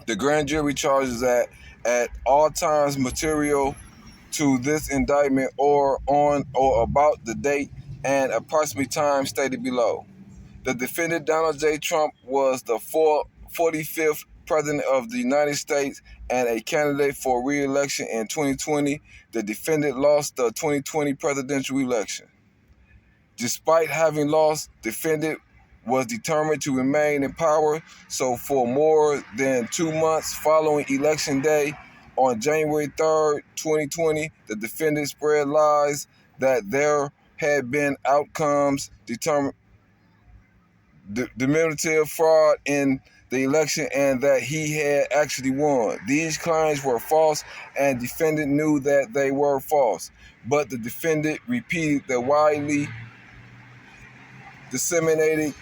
The grand jury charges that at all times material to this indictment or on or about the date and approximate time stated below. The defendant, Donald J. Trump, was the 45th President of the United States and a candidate for re-election in 2020. The defendant lost the 2020 presidential election. Despite having lost, the defendant was determined to remain in power, so for more than 2 months following Election Day, on January 3rd, 2020, the defendant spread lies that there had been outcomes diminutive fraud in the election and that he had actually won. These claims were false and the defendant knew that they were false, but the defendant repeated the widely disseminated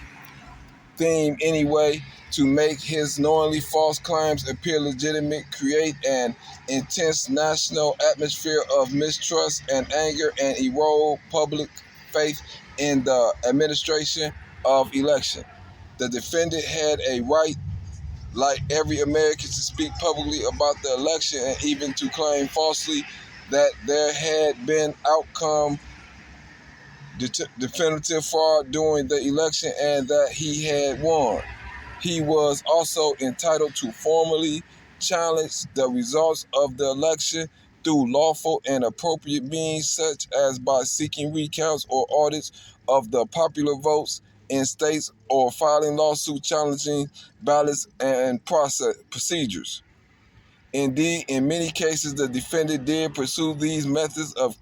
theme anyway to make his knowingly false claims appear legitimate, create an intense national atmosphere of mistrust and anger, and erode public faith in the administration of election. The defendant had a right, like every American, to speak publicly about the election and even to claim falsely that there had been outcome definitive fraud during the election and that he had won. He was also entitled to formally challenge the results of the election through lawful and appropriate means, such as by seeking recounts or audits of the popular votes in states or filing lawsuits challenging ballots and procedures. Indeed, in many cases, the defendant did pursue these methods of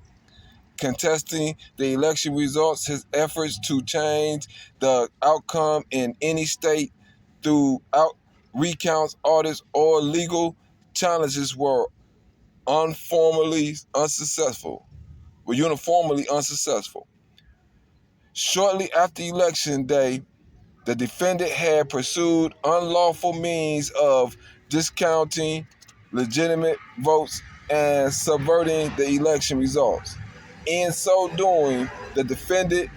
contesting the election results. His efforts to change the outcome in any state through recounts, audits, or legal challenges were uniformly unsuccessful. Shortly after Election Day, the defendant had pursued unlawful means of discounting legitimate votes and subverting the election results. In so doing, the defendant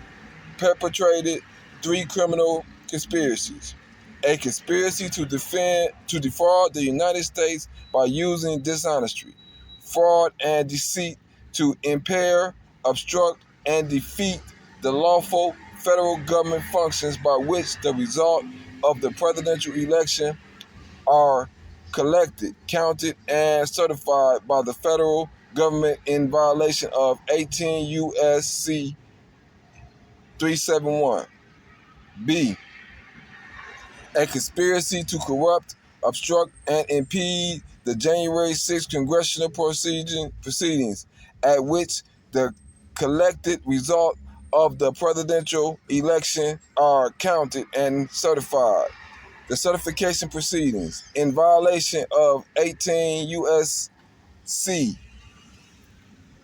perpetrated 3 criminal conspiracies: a conspiracy to defraud the United States by using dishonesty, fraud, and deceit to impair, obstruct, and defeat the lawful federal government functions by which the result of the presidential election are collected, counted, and certified by the federal government in violation of 18 U.S.C. 371. B. A conspiracy to corrupt, obstruct, and impede the January 6th congressional proceedings, at which the collected result of the presidential election are counted and certified. The certification proceedings, in violation of 18 U.S.C.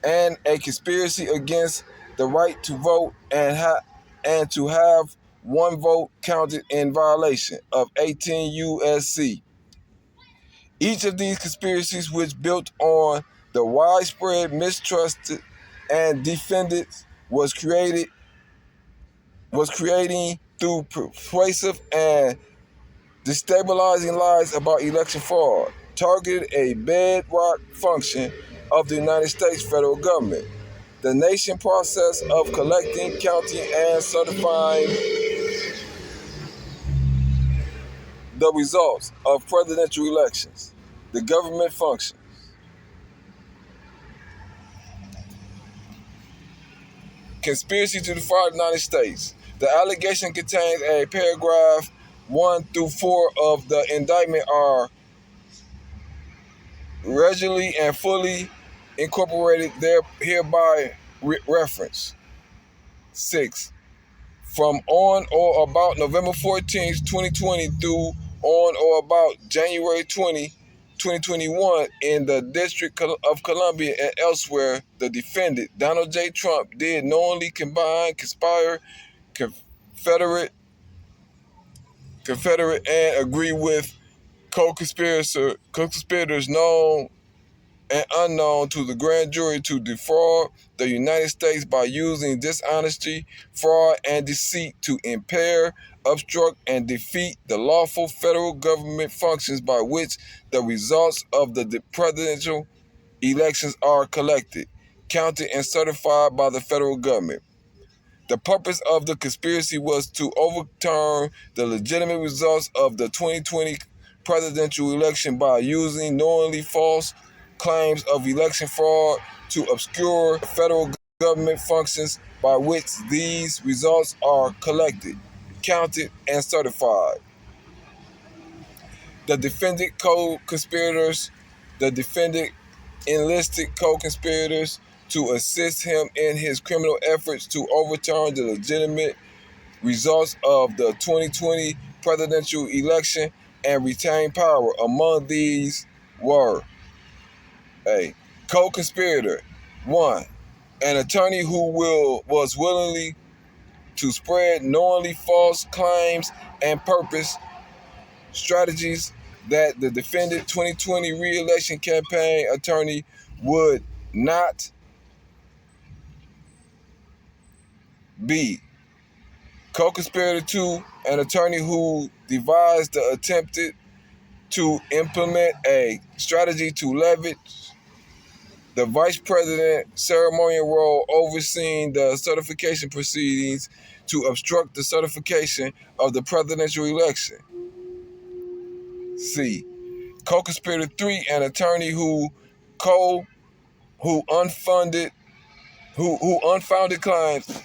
and a conspiracy against the right to vote and to have one vote counted, in violation of 18 U.S.C. Each of these conspiracies, which built on the widespread mistrust and defendants, was creating through persuasive and destabilizing lies about election fraud, targeted a bedrock function of the United States federal government, the nation process of collecting, counting, and certifying the results of presidential elections, the government function. Conspiracy to defraud the United States. The allegation contains a paragraph 1 through 4 of the indictment are regularly and fully incorporated there hereby reference. 6. From on or about November 14th, 2020 through on or about January 2021 in the District of Columbia and elsewhere, the defendant, Donald J. Trump, did knowingly combine, conspire, confederate, and agree with co-conspirators known and unknown to the grand jury to defraud the United States by using dishonesty, fraud, and deceit to impair, obstruct, and defeat the lawful federal government functions by which the results of the presidential elections are collected, counted, and certified by the federal government. The purpose of the conspiracy was to overturn the legitimate results of the 2020 presidential election by using knowingly false claims of election fraud to obscure federal government functions by which these results are collected, counted, and certified. The defendant co-conspirators, the defendant enlisted co-conspirators to assist him in his criminal efforts to overturn the legitimate results of the 2020 presidential election and retain power. Among these were a co-conspirator, 1, an attorney who was willingly to spread knowingly false claims and purpose strategies that the defendant 2020 re-election campaign attorney would not be. Co-conspirator 2, an attorney who devised the attempted to implement a strategy to leverage the vice president ceremonial role overseeing the certification proceedings to obstruct the certification of the presidential election. C. Co-conspirator 3, an attorney who unfounded claims.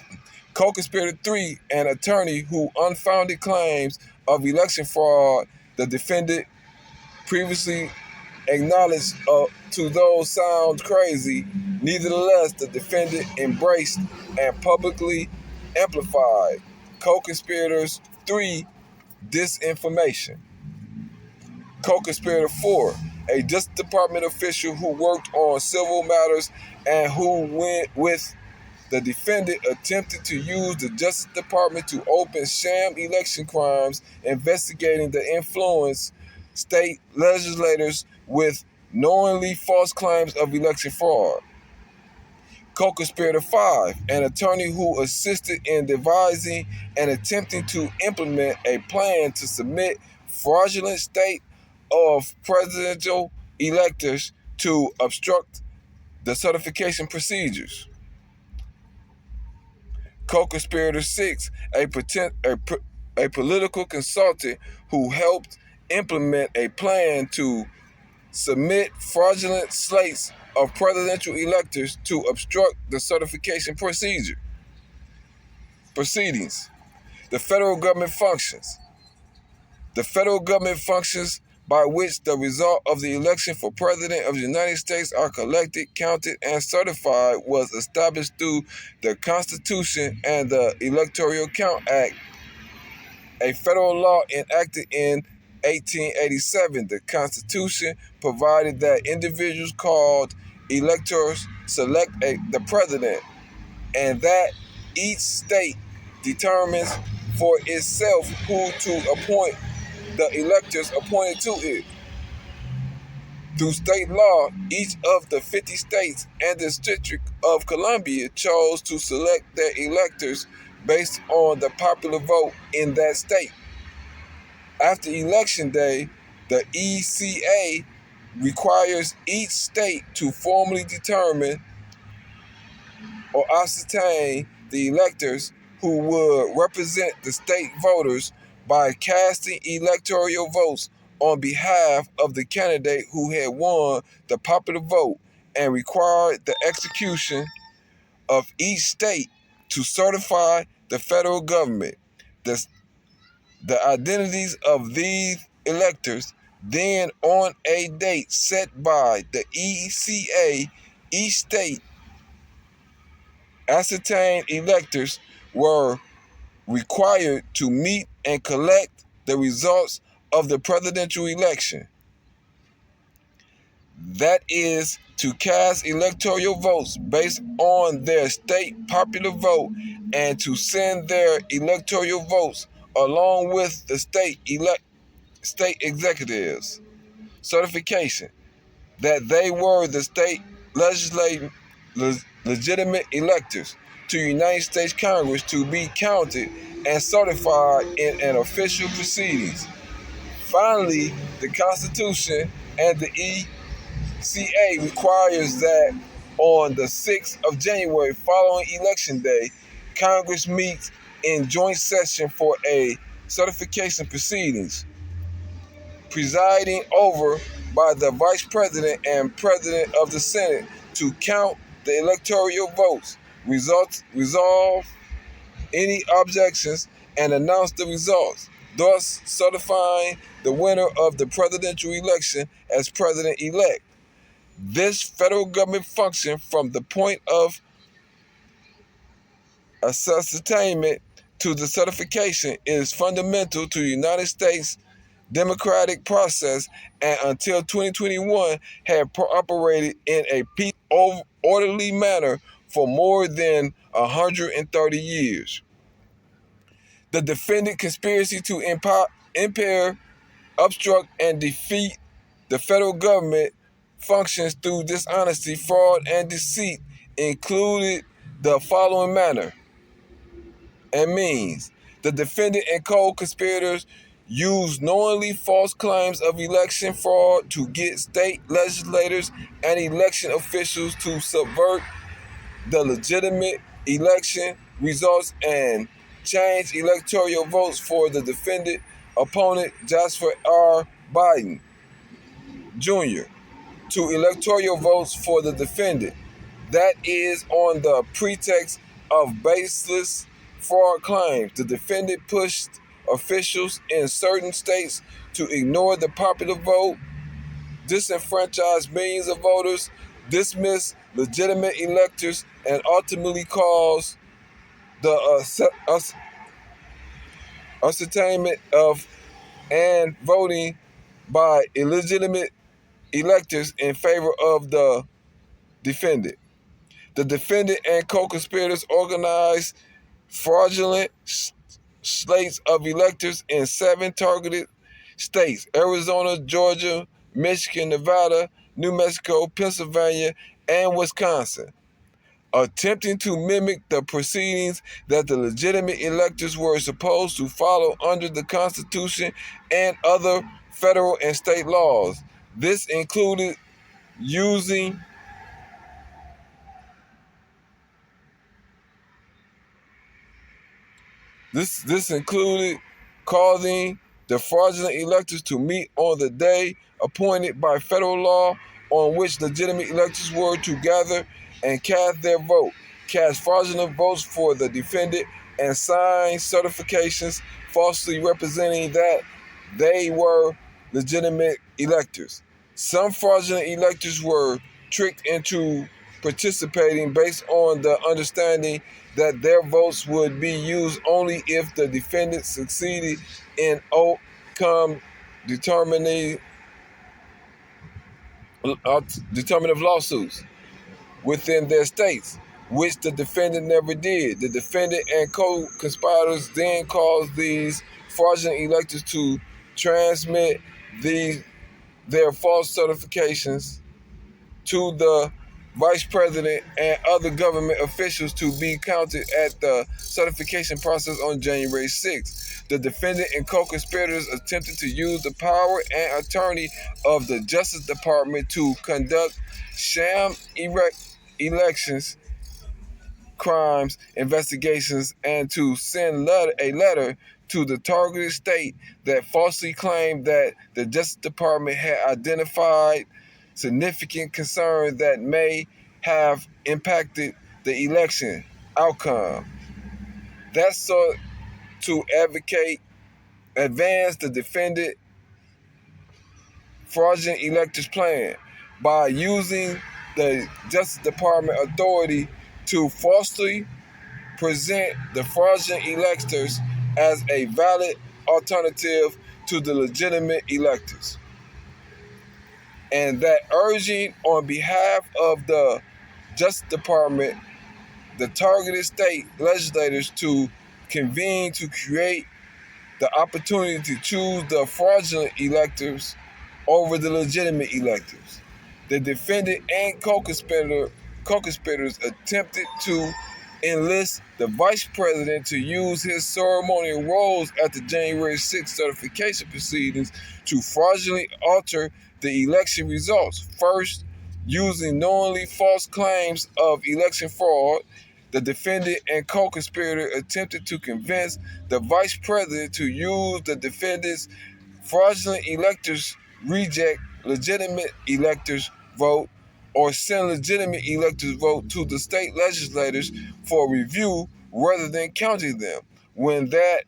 Co-conspirator 3, an attorney who unfounded claims of election fraud. The defendant previously acknowledged to those sound crazy. Nevertheless, the defendant embraced and publicly amplified co-conspirators 3 disinformation. Co-conspirator 4, a Justice Department official who worked on civil matters and who went with the defendant attempted to use the Justice Department to open sham election crimes, investigating the influence state legislators with knowingly false claims of election fraud. Co-conspirator 5, an attorney who assisted in devising and attempting to implement a plan to submit fraudulent state of presidential electors to obstruct the certification procedures. Co-conspirator 6, a political consultant who helped implement a plan to submit fraudulent slates of presidential electors to obstruct the certification proceedings. The federal government functions. The federal government functions by which the result of the election for President of the United States are collected, counted, and certified was established through the Constitution and the Electoral Count Act, a federal law enacted in 1887. The Constitution provided that individuals called electors select the president, and that each state determines for itself who to appoint the electors appointed to it. Through state law, each of the 50 states and the District of Columbia chose to select their electors based on the popular vote in that state. After Election Day, the ECA requires each state to formally determine or ascertain the electors who would represent the state voters by casting electoral votes on behalf of the candidate who had won the popular vote, and required the execution of each state to certify the federal government. The identities of these electors, then on a date set by the ECA, each state ascertained electors were required to meet and collect the results of the presidential election. That is, to cast electoral votes based on their state popular vote and to send their electoral votes along with the state executives. Certification. that they were the state legitimate electors to United States Congress to be counted and certified in an official proceedings. Finally, the Constitution and the ECA requires that on the 6th of January following Election Day, Congress meets in joint session for a certification proceedings, presiding over by the Vice President and President of the Senate to count the electoral votes, resolve any objections, and announce the results, thus certifying the winner of the presidential election as president-elect. This federal government function from the point of ascertainment to the certification is fundamental to the United States democratic process, and until 2021 had operated in a peaceful, orderly manner for more than 130 years. The defendant conspiracy to impair, obstruct, and defeat the federal government functions through dishonesty, fraud, and deceit included the following manner and means. The defendant and co-conspirators used knowingly false claims of election fraud to get state legislators and election officials to subvert the legitimate election results and change electoral votes for the defendant opponent Joshua R. Biden Jr. to electoral votes for the defendant. That is on the pretext of baseless fraud claims. The defendant pushed officials in certain states to ignore the popular vote, disenfranchise millions of voters, dismiss legitimate electors, and ultimately cause the ascertainment of and voting by illegitimate electors in favor of the defendant. The defendant and co-conspirators organized fraudulent slates of electors in 7 targeted states: Arizona, Georgia, Michigan, Nevada, New Mexico, Pennsylvania, and Wisconsin, attempting to mimic the proceedings that the legitimate electors were supposed to follow under the Constitution and other federal and state laws. This included using This included causing the fraudulent electors to meet on the day appointed by federal law on which legitimate electors were to gather and cast their vote, cast fraudulent votes for the defendant, and sign certifications falsely representing that they were legitimate electors. Some fraudulent electors were tricked into participating based on the understanding that their votes would be used only if the defendant succeeded in outcome determinative lawsuits within their states, which the defendant never did. The defendant and co-conspirators then caused these fraudulent electors to transmit their false certifications to the vice president and other government officials to be counted at the certification process on January 6th. The defendant and co-conspirators attempted to use the power and attorney of the Justice Department to conduct sham elections crimes investigations and to send a letter to the targeted state that falsely claimed that the Justice Department had identified significant concerns that may have impacted the election outcome. That's so to advance the defendant fraudulent electors plan by using the Justice Department authority to falsely present the fraudulent electors as a valid alternative to the legitimate electors, and that urging on behalf of the Justice Department the targeted state legislators to convene to create the opportunity to choose the fraudulent electors over the legitimate electors. The defendant and co-conspirators attempted to enlist the vice president to use his ceremonial roles at the January 6th certification proceedings to fraudulently alter the election results. First, using knowingly false claims of election fraud, the defendant and co-conspirator attempted to convince the vice president to use the defendant's fraudulent electors reject legitimate electors vote or send legitimate electors vote to the state legislators for review rather than counting them. When that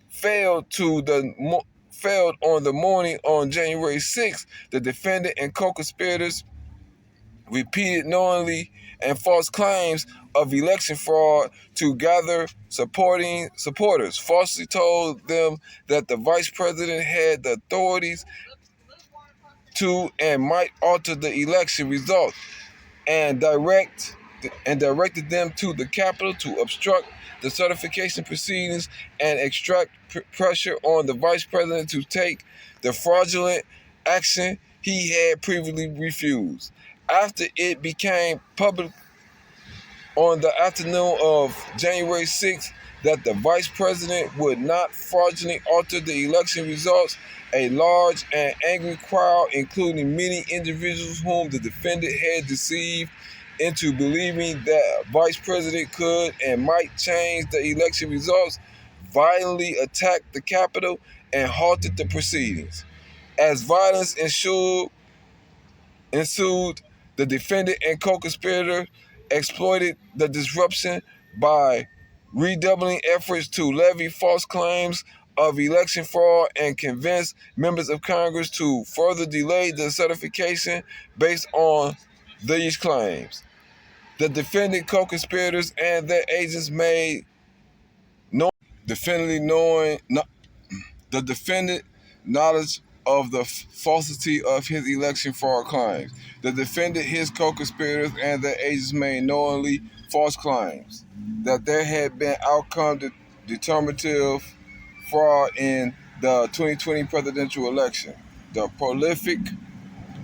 failed failed on the morning on January 6th, the defendant and co-conspirators repeated knowingly and false claims of election fraud to gather supporters, falsely told them that the vice president had the authorities to and might alter the election results, and directed them to the Capitol to obstruct the certification proceedings and extract pressure on the vice president to take the fraudulent action he had previously refused. After it became public on the afternoon of January 6th that the vice president would not fraudulently alter the election results, a large and angry crowd, including many individuals whom the defendant had deceived into believing that vice president could and might change the election results, violently attacked the Capitol and halted the proceedings. As violence ensued, the defendant and co-conspirator exploited the disruption by redoubling efforts to levy false claims of election fraud and convince members of Congress to further delay the certification based on these claims. The defendant, co-conspirators, and their agents made definitively knowing the defendant knowledge of the falsity of his election fraud claims. The defendant, his co-conspirators, and their agents made knowingly false claims that there had been outcome determinative fraud in the 2020 presidential election. The prolific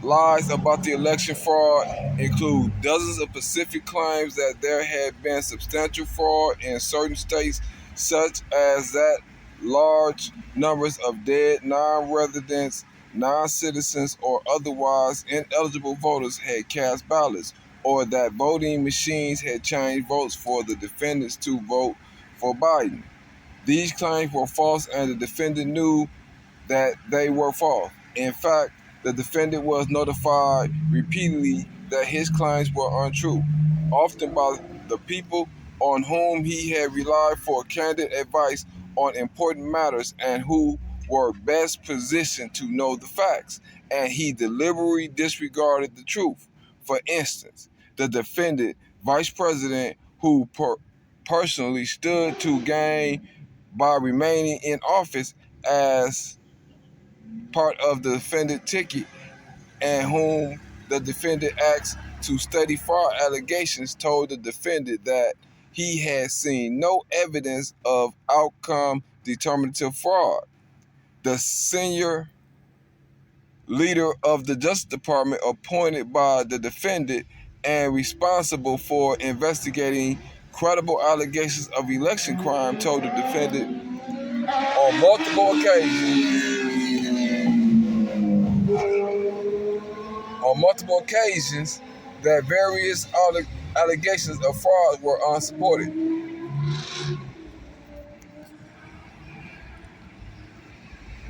lies about the election fraud include dozens of specific claims that there had been substantial fraud in certain states, such as that large numbers of dead non-residents, non-citizens, or otherwise ineligible voters had cast ballots, or that voting machines had changed votes for the defendants to vote for Biden. These claims were false, and the defendant knew that they were false. In fact, the defendant was notified repeatedly that his claims were untrue, often by the people on whom he had relied for candid advice on important matters and who were best positioned to know the facts, and he deliberately disregarded the truth. For instance, the defendant, vice president, who personally stood to gain by remaining in office as part of the defendant ticket, and whom the defendant asked to study fraud allegations, told the defendant that he had seen no evidence of outcome determinative fraud. The senior leader of the Justice Department, appointed by the defendant and responsible for investigating credible allegations of election crime, told the defendant on multiple occasions that various allegations of fraud were unsupported.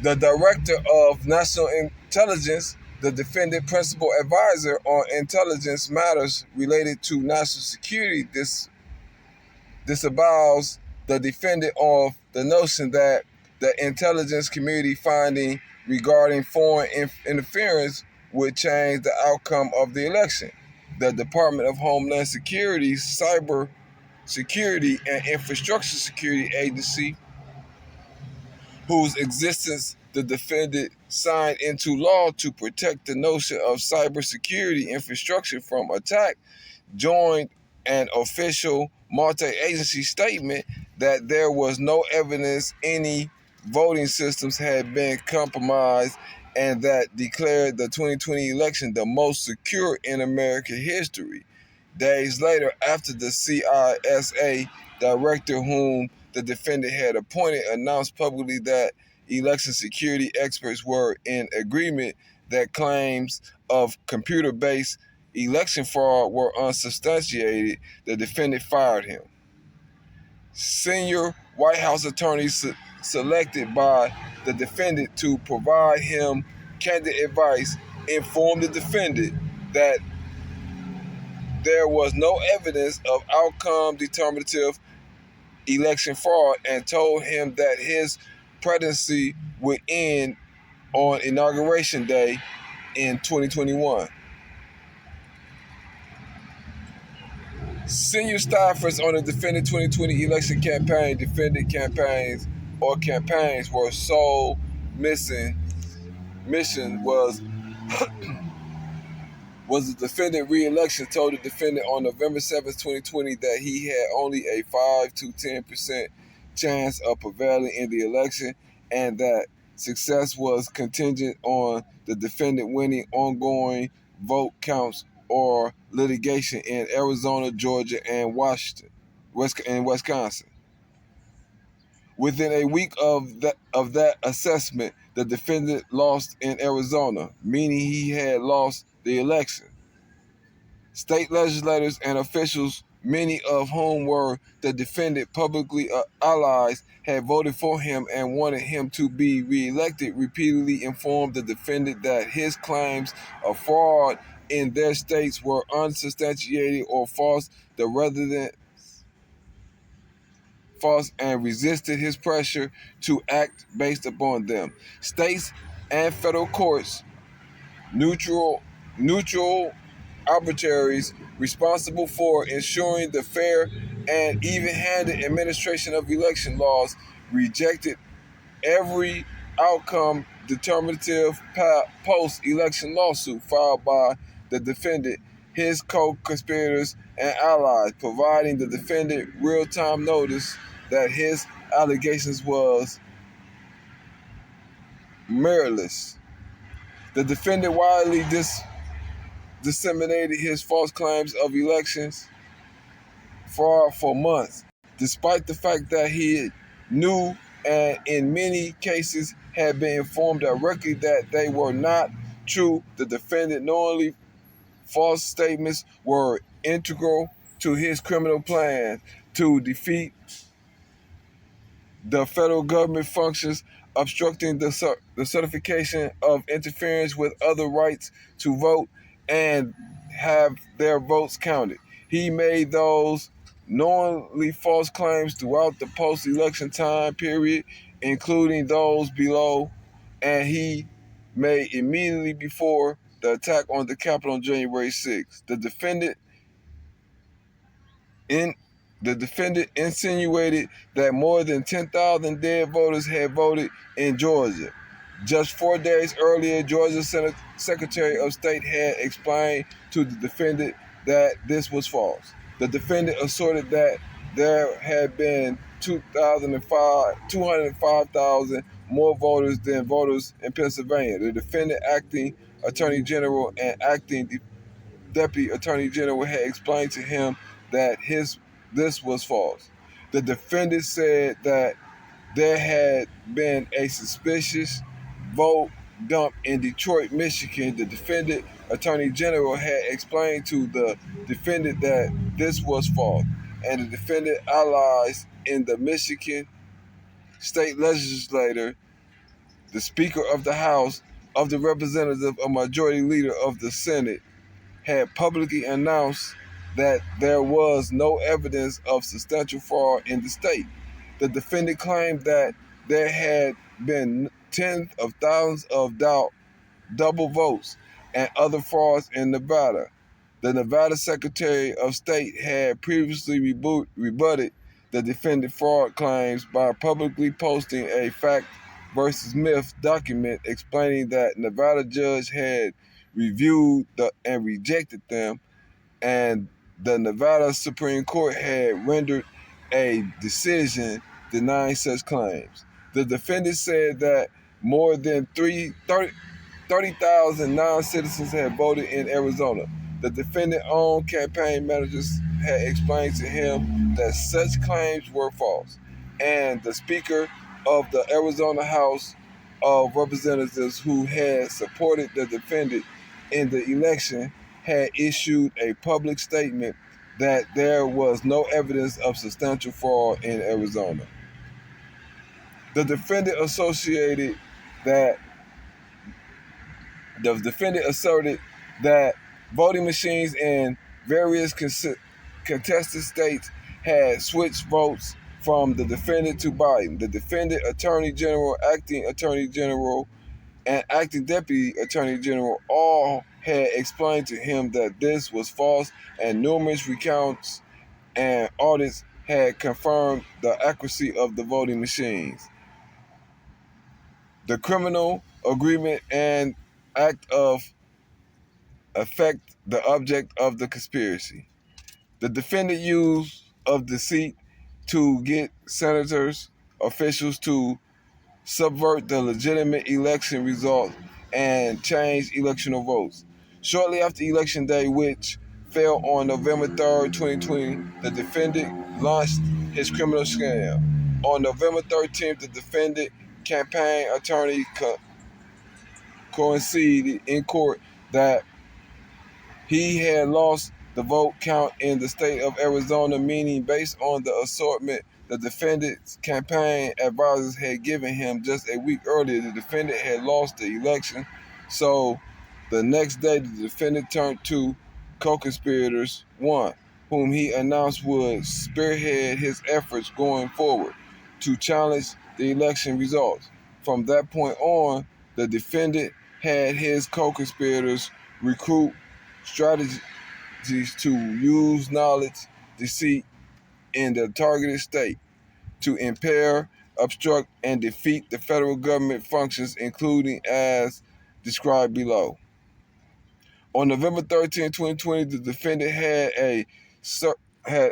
The Director of National Intelligence, the defendant principal advisor on intelligence matters related to national security, disavows the defendant of the notion that the intelligence community finding regarding foreign interference would change the outcome of the election. The Department of Homeland Security's Cyber Security and Infrastructure Security Agency, whose existence the defendant signed into law to protect the notion of cybersecurity infrastructure from attack, joined an official multi-agency statement that there was no evidence any voting systems had been compromised and that declared the 2020 election the most secure in American history. Days later, after the CISA director whom the defendant had appointed announced publicly that election security experts were in agreement that claims of computer-based election fraud were unsubstantiated, the defendant fired him. Senior White House attorneys selected by the defendant to provide him candid advice informed the defendant that there was no evidence of outcome determinative election fraud and told him that his presidency would end on Inauguration Day in 2021. Senior staffers on the defendant 2020 election campaign, defendant campaigns or campaigns were sole mission was the defendant re-election told the defendant on November 7, 2020 that he had only a 5 to 10% chance of prevailing in the election and that success was contingent on the defendant winning ongoing vote counts or litigation in Arizona, Georgia, and Wisconsin. Within a week of that assessment, the defendant lost in Arizona, meaning he had lost the election. State legislators and officials, many of whom were the defendant publicly allies, had voted for him and wanted him to be reelected, repeatedly informed the defendant that his claims of fraud in their states were unsubstantiated or false. The resident false and resisted his pressure to act based upon them. States and federal courts, neutral arbitraries responsible for ensuring the fair and even-handed administration of election laws, rejected every outcome determinative post-election lawsuit filed by the defendant, his co-conspirators, and allies, providing the defendant real-time notice that his allegations was meritless. The defendant widely disseminated his false claims of elections fraud for months, despite the fact that he knew and in many cases had been informed directly that they were not true. The defendant knowingly false statements were integral to his criminal plan to defeat the federal government functions, obstructing the certification of interference with other rights to vote and have their votes counted. He made those knowingly false claims throughout the post-election time period, including those below, and he made immediately before the attack on the Capitol on January 6th. The defendant insinuated that more than 10,000 dead voters had voted in Georgia. Just 4 days earlier, Georgia Secretary of State had explained to the defendant that this was false. The defendant asserted that there had been 205,000 more voters than voters in Pennsylvania. The defendant, acting Attorney General and acting Deputy Attorney General, had explained to him that this was false. The defendant said that there had been a suspicious vote dump in Detroit, Michigan. The defendant Attorney General had explained to the defendant that this was false, and the defendant allies in the Michigan state legislature, the Speaker of the House of the Representative, a majority leader of the Senate, had publicly announced that there was no evidence of substantial fraud in the state. The defendant claimed that there had been tens of thousands of double votes and other frauds in Nevada. The Nevada Secretary of State had previously rebutted the defendant's fraud claims by publicly posting a fact versus myth document explaining that Nevada judge had reviewed and rejected them, and the Nevada Supreme Court had rendered a decision denying such claims. The defendant said that more than 30 30,000 non-citizens had voted in Arizona. The defendant-owned campaign managers had explained to him that such claims were false, and the Speaker of the Arizona House of Representatives, who had supported the defendant in the election, had issued a public statement that there was no evidence of substantial fraud in Arizona. The defendant associated that The defendant asserted that voting machines in various contested states had switched votes from the defendant to Biden. The defendant, Attorney General, Acting Attorney General, and Acting Deputy Attorney General all had explained to him that this was false, and numerous recounts and audits had confirmed the accuracy of the voting machines. The criminal agreement and act of affect the object of the conspiracy. The defendant used of deceit to get senators, officials to subvert the legitimate election results and change electoral votes. Shortly after Election Day, which fell on November 3rd, 2020, the defendant launched his criminal scam. On November 13th, the defendant campaign attorney conceded in court that he had lost the vote count in the state of Arizona, meaning based on the assortment the defendant's campaign advisors had given him just a week earlier, the defendant had lost the election. So the next day, the defendant turned to co-conspirators, one, whom he announced would spearhead his efforts going forward to challenge the election results. From that point on, the defendant had his co-conspirators recruit strategies to use knowledge, deceit in the targeted state to impair, obstruct, and defeat the federal government functions, including as described below. On November 13, 2020, the defendant had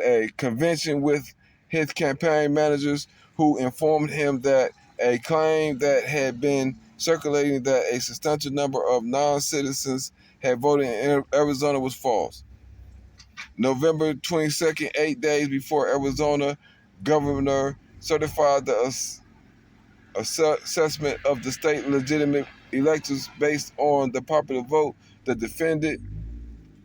a convention with his campaign managers who informed him that a claim that had been circulating that a substantial number of non-citizens had voted in Arizona was false. November 22nd, 8 days before Arizona governor certified the assessment of the state legitimate electors based on the popular vote, the defendant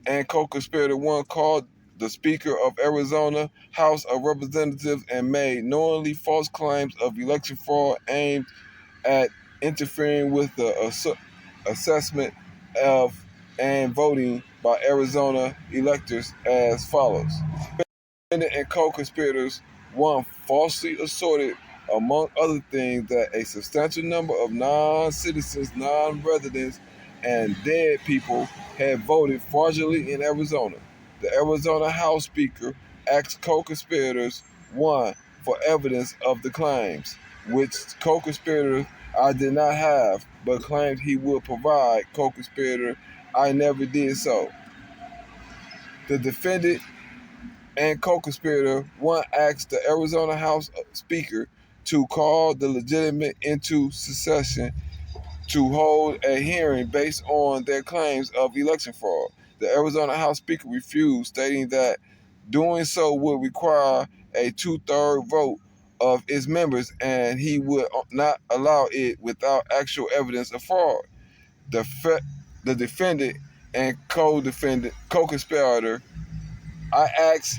and co-conspirator one called the Speaker of Arizona House of Representatives and made knowingly false claims of election fraud aimed at interfering with the assessment of and voting by Arizona electors as follows. Defendant and co-conspirators, one, falsely asserted, among other things, that a substantial number of non-citizens, non-residents, and dead people had voted fraudulently in Arizona. The Arizona House Speaker asked co-conspirators, one, for evidence of the claims, which co-conspirator I did not have, but claimed he would provide. Co-conspirator, I never did so. The defendant and co-conspirator one asked the Arizona House Speaker to call the legitimate into session to hold a hearing based on their claims of election fraud. The Arizona House Speaker refused, stating that doing so would require a two-thirds vote of its members, and he would not allow it without actual evidence of fraud. The defendant and co-conspirator, I asked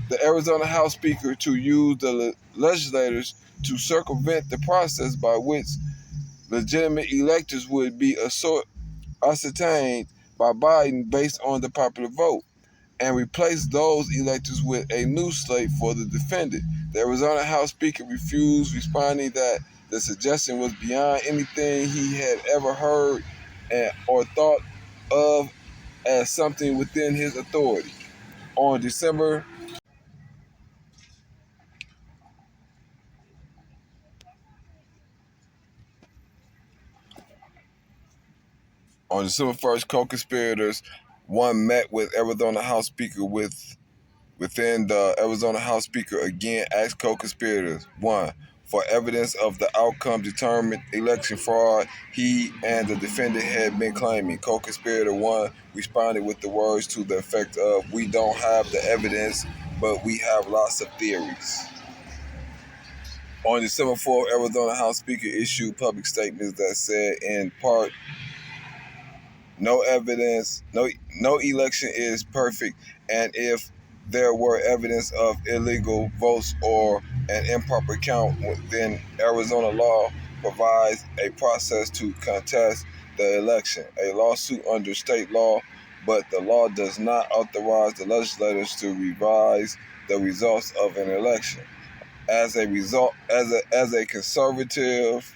the Arizona House Speaker to use the legislators to circumvent the process by which legitimate electors would be ascertained by Biden based on the popular vote, and replace those electors with a new slate for the defendant. The Arizona House Speaker refused, responding that the suggestion was beyond anything he had ever heard or thought of as something within his authority. On December 1st, co-conspirators one met with Arizona House Speaker within the Arizona House Speaker again asked co-conspirators one, for evidence of the outcome determined election fraud he and the defendant had been claiming. Co-conspirator 1 responded with the words to the effect of, "We don't have the evidence, but we have lots of theories." On December 4th, Arizona House Speaker issued public statements that said, in part, no evidence, no election is perfect, and if there were evidence of illegal votes or an improper count, then Arizona law provides a process to contest the election, a lawsuit under state law, but the law does not authorize the legislators to revise the results of an election. As a conservative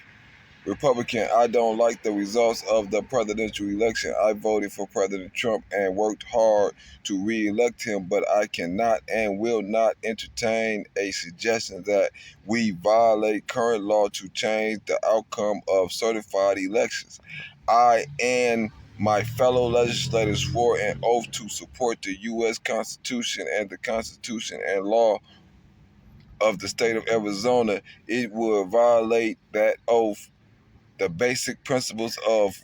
Republican, I don't like the results of the presidential election. I voted for President Trump and worked hard to re-elect him, but I cannot and will not entertain a suggestion that we violate current law to change the outcome of certified elections. I and my fellow legislators swore an oath to support the U.S. Constitution and the Constitution and law of the state of Arizona. It would violate that oath, the basic principles of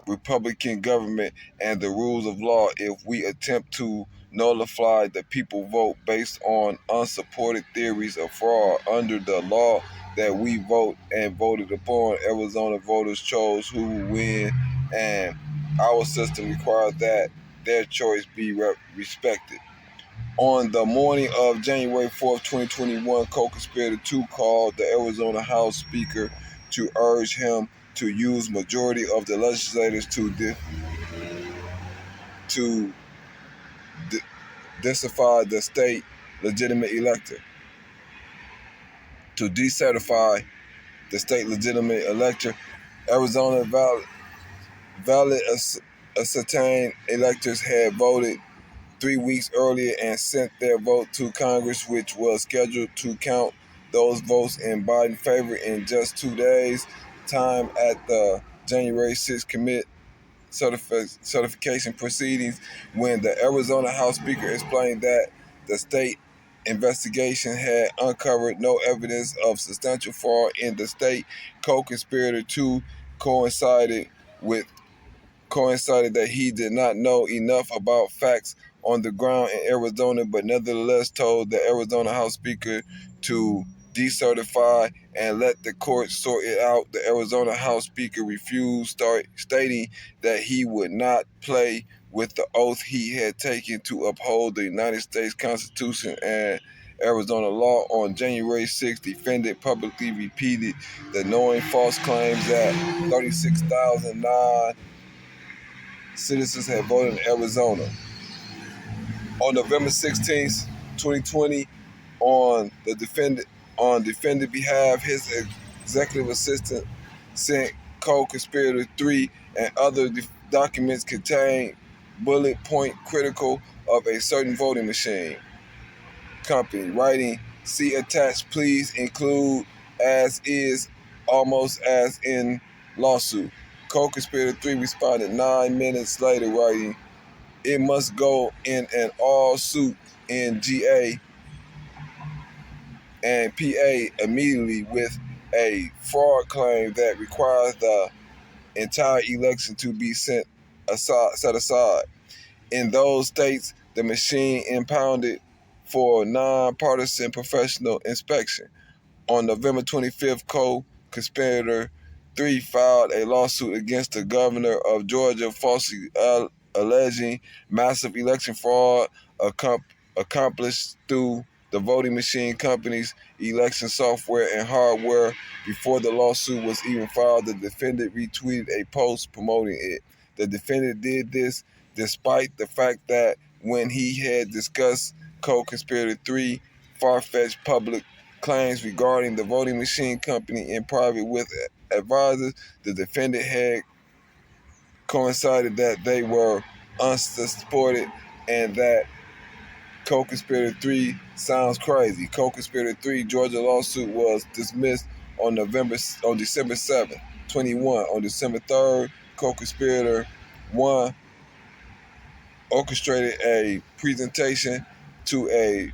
Republican government, and the rules of law if we attempt to nullify the people vote based on unsupported theories of fraud. Under the law that we vote and voted upon, Arizona voters chose who would win, and our system requires that their choice be respected. On the morning of January 4th, 2021, co-conspirator 2 called the Arizona House Speaker to urge him to use majority of the legislators to decertify the state legitimate elector. To decertify the state legitimate elector, Arizona valid ascertained electors had voted 3 weeks earlier and sent their vote to Congress, which was scheduled to count those votes in Biden's favor in just 2 days' time at the January 6th certification proceedings. When the Arizona House Speaker explained that the state investigation had uncovered no evidence of substantial fraud in the state, co-conspirator 2 coincided with coincided that he did not know enough about facts on the ground in Arizona, but nevertheless told the Arizona House Speaker to decertify and let the court sort it out. The Arizona House Speaker refused, stating that he would not play with the oath he had taken to uphold the United States Constitution and Arizona law. On January 6th, defendant publicly repeated the knowing false claims that 36,009 citizens had voted in Arizona. On November 16th, 2020, on defendant behalf, his executive assistant sent co-conspirator 3 and other documents contained bullet point critical of a certain voting machine company, writing, "See attached, please include as is, almost as in lawsuit." Co-conspirator 3 responded 9 minutes later, writing, "It must go in an all suit in GA and PA immediately with a fraud claim that requires the entire election to be set aside. In those states, the machine impounded for nonpartisan professional inspection." On November 25th, co-conspirator 3 filed a lawsuit against the governor of Georgia, falsely alleging massive election fraud accomplished through the voting machine company's election software and hardware. Before the lawsuit was even filed, the defendant retweeted a post promoting it. The defendant did this despite the fact that when he had discussed co-conspirator 3 far-fetched public claims regarding the voting machine company in private with advisors, the defendant had coincided that they were unsupported and that co-conspirator 3 sounds crazy. Co-conspirator 3 Georgia lawsuit was dismissed on December 7th, 21. On December 3rd, co-conspirator 1 orchestrated a presentation to a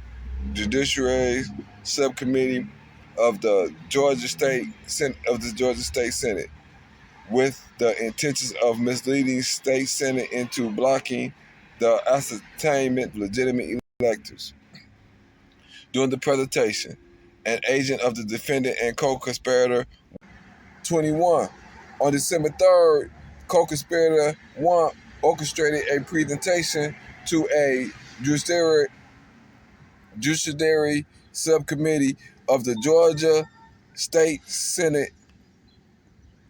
judiciary subcommittee of the Georgia State Senate, with the intentions of misleading state senate into blocking the ascertainment of legitimate electors. During the presentation, an agent of the defendant and co-conspirator 21. On December 3rd, co-conspirator 1 orchestrated a presentation to a judiciary subcommittee of the Georgia State Senate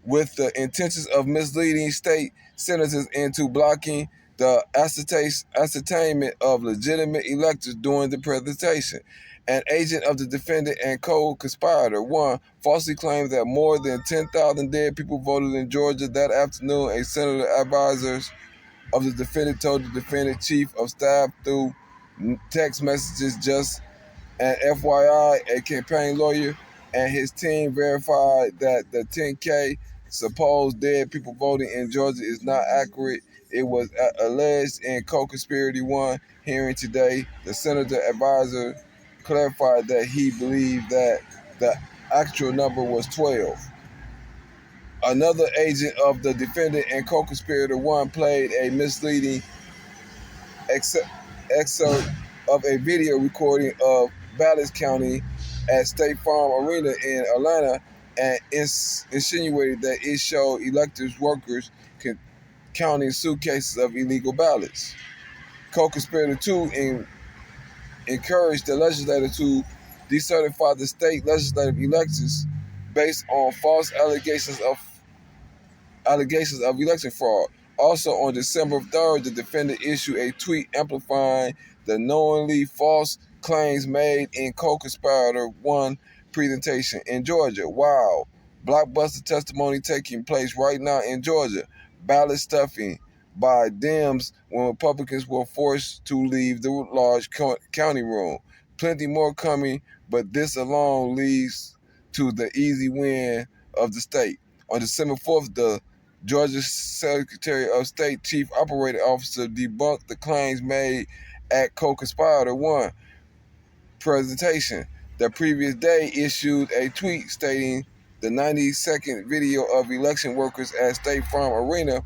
with the intentions of misleading state senators into blocking the ascertainment of legitimate electors during the presentation. An agent of the defendant and co-conspirator 1 falsely claimed that more than 10,000 dead people voted in Georgia that afternoon. A senator advisors of the defendant told the defendant chief of staff through text messages. Just an FYI, a campaign lawyer and his team verified that the 10K supposed dead people voting in Georgia is not accurate. It was alleged in co-conspiracy 1 hearing today. The senator advisor clarified that he believed that the actual number was 12. Another agent of the defendant and co-conspirator 1 played a misleading excerpt of a video recording of ballots counting at State Farm Arena in Atlanta and insinuated that it showed electors workers counting suitcases of illegal ballots. Co-conspirator 2 encouraged the legislature to decertify the state legislative elections based on false allegations of election fraud. Also, on December 3rd, the defendant issued a tweet amplifying the knowingly false claims made in co-conspirator 1 presentation in Georgia. Wow, blockbuster testimony taking place right now in Georgia. Ballot stuffing by Dems when Republicans were forced to leave the large county room. Plenty more coming, but this alone leads to the easy win of the state. On December 4th, the Georgia Secretary of State Chief Operating Officer debunked the claims made at co-conspirator 1 presentation. The previous day issued a tweet stating the 90-second video of election workers at State Farm Arena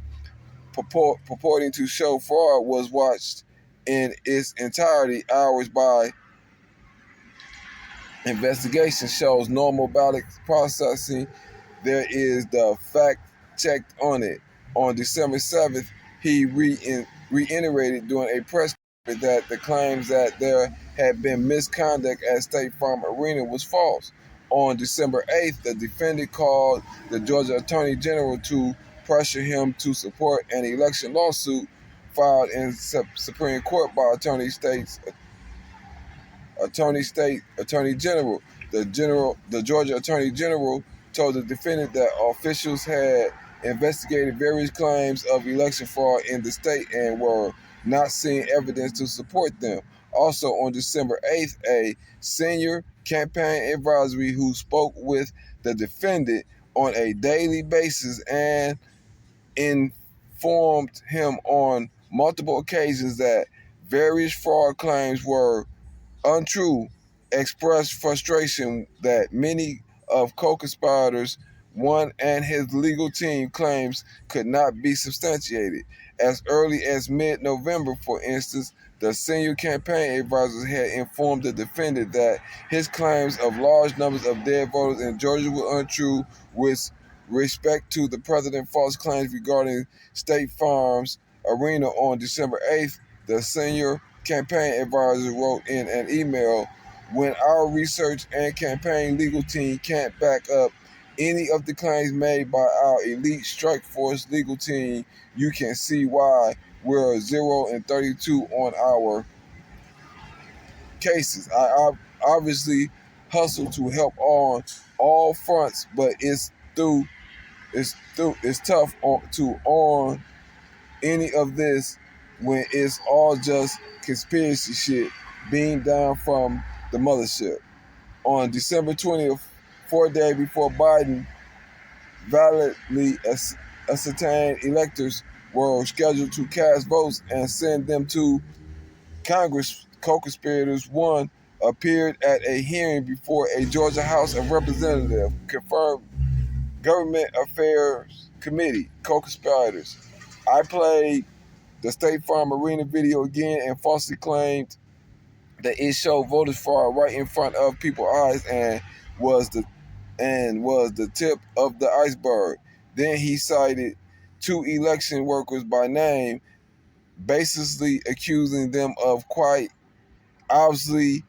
purporting to show fraud was watched in its entirety hours by investigation shows normal ballot processing. There is the fact checked on it. On December 7th, he reiterated during a press conference that the claims that there had been misconduct at State Farm Arena was false. On December 8th, the defendant called the Georgia Attorney General to pressure him to support an election lawsuit filed in Supreme Court by Attorney General. The Georgia Attorney General told the defendant that officials had investigated various claims of election fraud in the state and were not seeing evidence to support them. Also on December 8th, a senior campaign advisor who spoke with the defendant on a daily basis and informed him on multiple occasions that various fraud claims were untrue, expressed frustration that many of co-conspirators 1 and his legal team claims could not be substantiated. As early as mid-November, for instance, the senior campaign advisor had informed the defendant that his claims of large numbers of dead voters in Georgia were untrue with respect to the president's false claims regarding State Farm's Arena. On December 8th, the senior campaign advisor wrote in an email, "When our research and campaign legal team can't back up any of the claims made by our elite strike force legal team, you can see why we're 0-32 on our cases." I obviously hustle to help on all fronts, but it's tough on any of this when it's all just conspiracy shit being down from the mothership. On December 20th, 4 days before Biden validly ascertained electors were scheduled to cast votes and send them to Congress, co-conspirators 1 appeared at a hearing before a Georgia House of Representatives, confirmed Government Affairs Committee co-conspirators. I played the State Farm Arena video again and falsely claimed that it showed voter fraud right in front of people's eyes was the was the tip of the iceberg. Then he cited two election workers by name, basically accusing them of quite obviously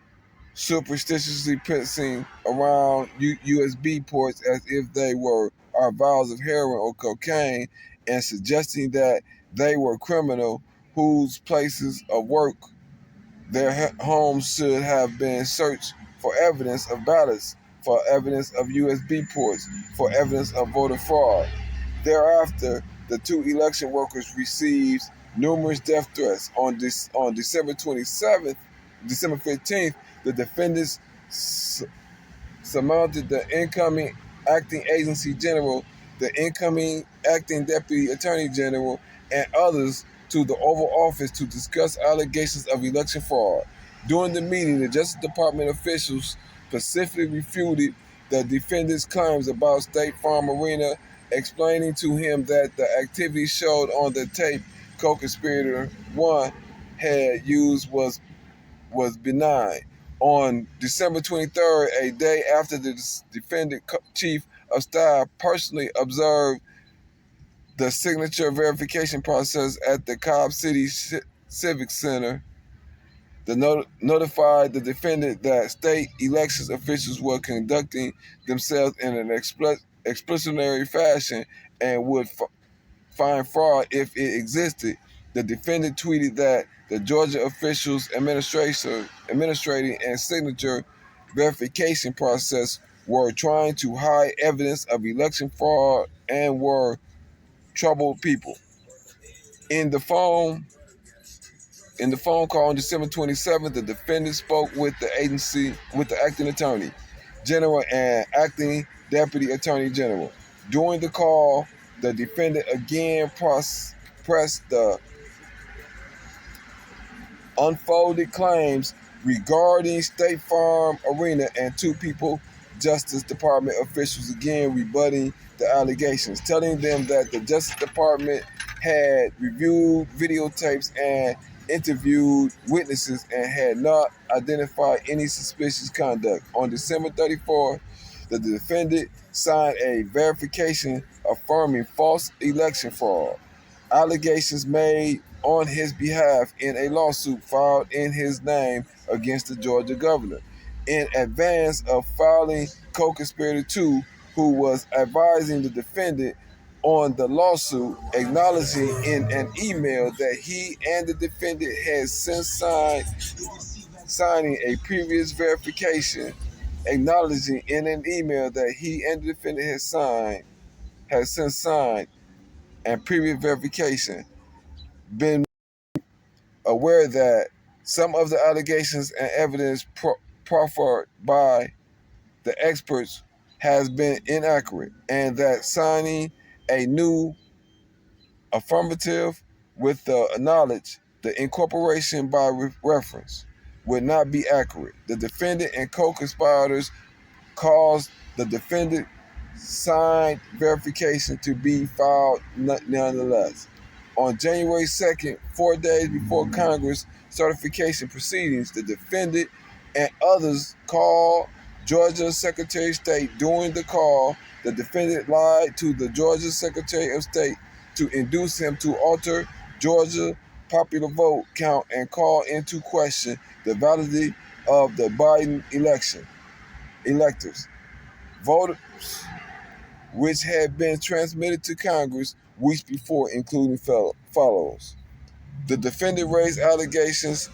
superstitiously pissing around USB ports as if they were our vials of heroin or cocaine, and suggesting that they were criminal whose places of work, their homes, should have been searched for evidence of ballots, for evidence of USB ports, for evidence of voter fraud. Thereafter, the two election workers received numerous death threats. On December 27th, December 15th, the defendants surmounted the incoming acting agency general, the incoming acting deputy attorney general, and others to the Oval Office to discuss allegations of election fraud. During the meeting, the Justice Department officials specifically refuted the defendant's claims about State Farm Arena, explaining to him that the activity showed on the tape co-conspirator one had used was benign. On December 23rd, a day after the defendant chief of staff personally observed the signature verification process at the Cobb City Civic Center, notified the defendant that state elections officials were conducting themselves in an explicitary fashion and would find fraud if it existed. The defendant tweeted that the Georgia officials' administrating and signature verification process were trying to hide evidence of election fraud and were troubled people. In the phone call on December 27th, the defendant spoke with the acting attorney general and acting deputy attorney general. During the call, the defendant again pressed the unfolded claims regarding State Farm Arena, and two people Justice Department officials again rebutting the allegations, telling them that the Justice Department had reviewed videotapes and interviewed witnesses and had not identified any suspicious conduct. On December 34th, the defendant signed a verification affirming false election fraud allegations made on his behalf in a lawsuit filed in his name against the Georgia governor. In advance of filing co-conspirator 2, who was advising the defendant on the lawsuit, acknowledging in an email that he and the defendant had since signing a previous verification, acknowledging in an email that he and the defendant had since signed and previous verification, been aware that some of the allegations and evidence proffered by the experts has been inaccurate, and that signing a new affirmative with the knowledge the incorporation by reference would not be accurate. The defendant and co-conspirators caused the defendant signed verification to be filed nonetheless. On January 2nd, 4 days before Congress certification proceedings, the defendant and others called Georgia Secretary of State. During the call, the defendant lied to the Georgia Secretary of State to induce him to alter Georgia popular vote count and call into question the validity of the Biden electors. Voters which had been transmitted to Congress weeks before, including follows. The defendant raised allegations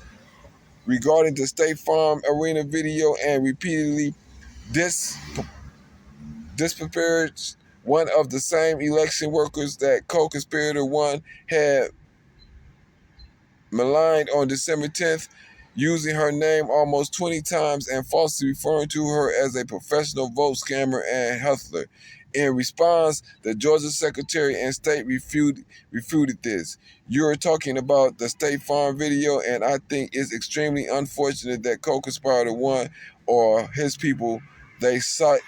regarding the State Farm Arena video and repeatedly disparaged one of the same election workers that co-conspirator one had maligned. On December 10th, using her name almost 20 times and falsely referring to her as a professional vote scammer and hustler. In response, the Georgia Secretary of State refuted this. You're talking about the State Farm video, and I think it's extremely unfortunate that co-conspirator one or his people, they sliced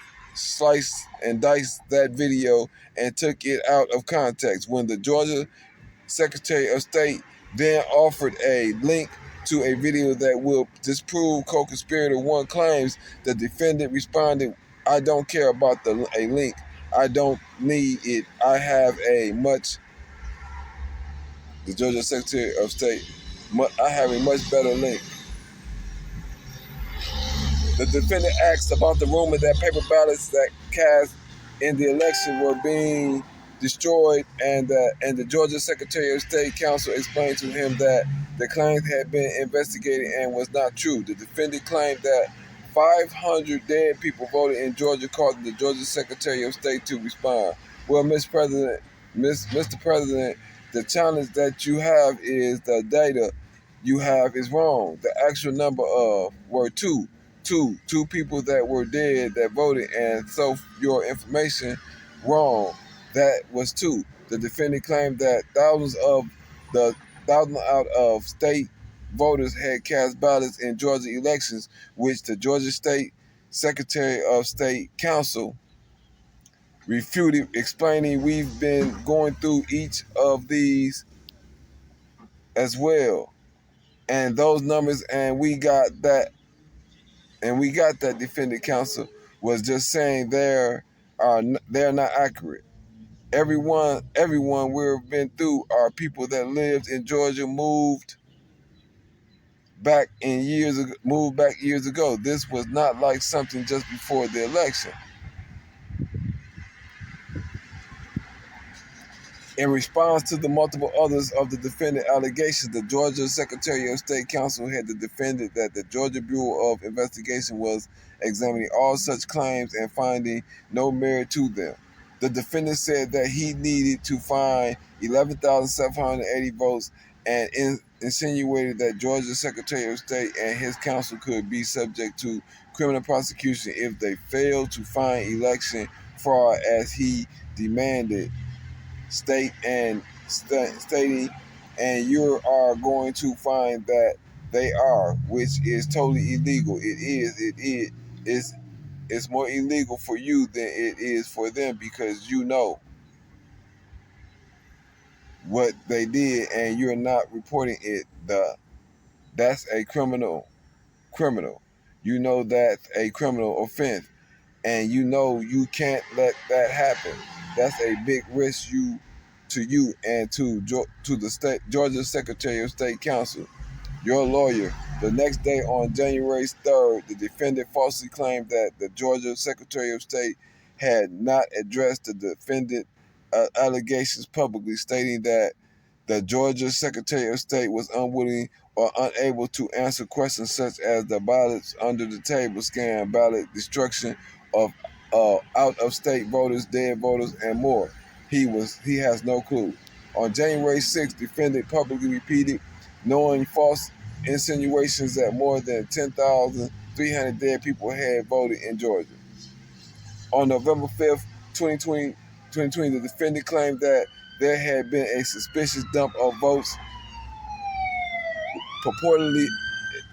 and diced that video and took it out of context. When the Georgia Secretary of State then offered a link to a video that will disprove co-conspirator one claims, the defendant responded, I don't care about a link. I don't need it. The Georgia Secretary of State, I have a much better link. The defendant asked about the rumor that paper ballots that cast in the election were being destroyed, and the Georgia Secretary of State counsel explained to him that the claim had been investigated and was not true. The defendant claimed that 500 dead people voted in Georgia, causing the Georgia Secretary of State to respond. Well, Mr. President, the challenge that you have is the data you have is wrong. The actual number were two people that were dead that voted, and so your information wrong. That was two. The defendant claimed that thousands out of state voters had cast ballots in Georgia elections, which the Georgia State Secretary of State Counsel refuted, explaining we've been going through each of these as well, and those numbers, and we got that defendant counsel was just saying they're not accurate. Everyone we've been through are people that lived in Georgia, moved back years ago. This was not like something just before the election. In response to the multiple others of the defendant allegations, the Georgia Secretary of State Counsel had defended that the Georgia Bureau of Investigation was examining all such claims and finding no merit to them. The defendant said that he needed to find 11,780 votes and insinuated that Georgia Secretary of State and his counsel could be subject to criminal prosecution if they failed to find election fraud as he demanded, stating, and you are going to find that they are, which is totally illegal. It's more illegal for you than it is for them, because you know what they did and you're not reporting it. That's a criminal. You know that's a criminal offense, and you know you can't let that happen. That's a big risk to you and to the Georgia Secretary of State Counsel, your lawyer. The next day, on January 3rd, the defendant falsely claimed that the Georgia Secretary of State had not addressed the defendant allegations publicly, stating that the Georgia Secretary of State was unwilling or unable to answer questions such as the ballots under the table scam, ballot destruction of out-of-state voters, dead voters, and more. He has no clue. On January 6th, defendant publicly repeated knowing false insinuations that more than 10,300 dead people had voted in Georgia. On November 5th, 2020, the defendant claimed that there had been a suspicious dump of votes, purportedly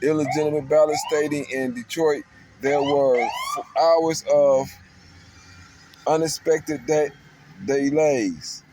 illegitimate ballots, stating in Detroit there were hours of unexpected delays.